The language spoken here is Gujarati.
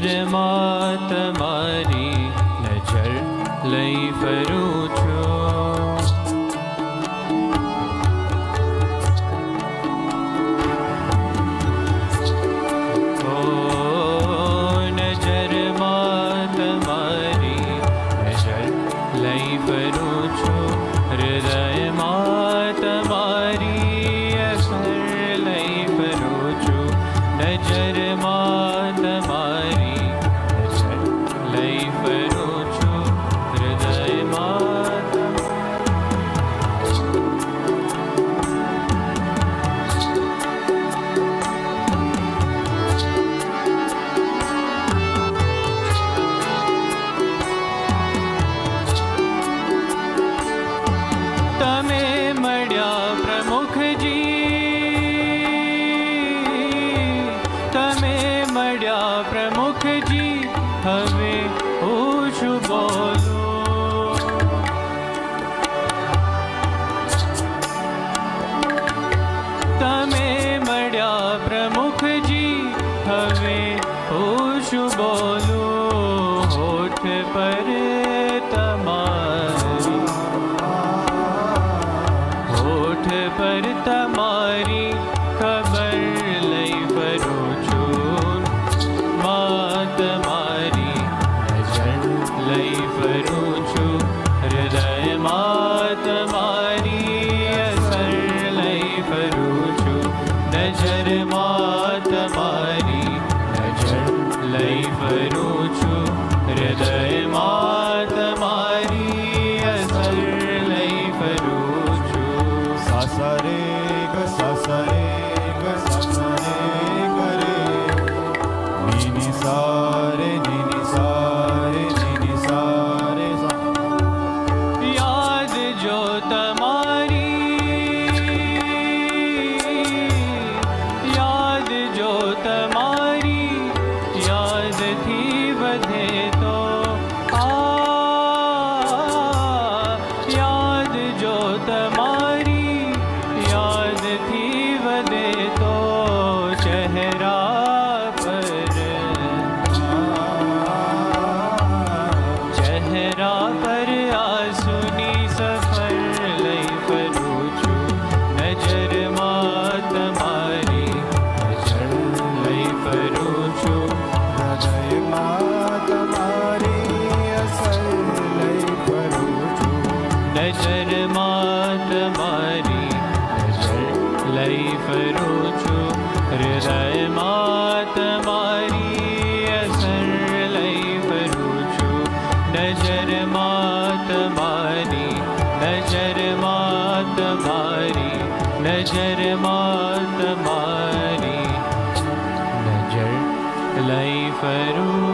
નજરમાં તમારી નજર લઈ ફરું છું. ઓ નજરમાં તમારી નજર લઈ ફરું છું. હૃદયમાં તમારી અસર લઈ ફરું છું. નજરમાં તમારી નજર લઈ ફરું છું. હૃદયમાં તમે મળ્યા પ્રમુખજી, તમે મળ્યા પ્રમુખજી. હવે હું શું બોલું? તમે મળ્યા પ્રમુખજી. હવે હું શું બોલું? હોઠ પર તમારી, હોઠ પર તમારી ખબર લઈ ફરું છું. માં તમારી નજર લઈ ફરું છું. હૃદયમાં તમારી અસર લઈ ફરું છું. નજરમાં તમારી નજર લઈ ફરું છું. હૃદયમાં તમારી અસર લઈ ફરું છું. સાસરે ગ સાસરે ગ સાસરે કરે નીની સારે નીની સારે નીની સારે યાદ જો તમારી, યાદ જો તમારી યાદથી વધે તો યાદ જો તમારી યાદથી વધે તો ચહેરા પર, ચહેરા પર આંસુની સફર લઈ ફરું છું. નજરમાં તમારી નજર લઈ ફરું છું. હૃદયમાં તમારી અસર લઈ ફરું છું. નજરમાં તમારી નજર લઈ ફરું છું. હૃદયમાં તમારી અસર લઈ ફરું છું. નજરમાં તમારી, નજરમાં તમારી, નજરમાં તમારી નજર લઈ ફરું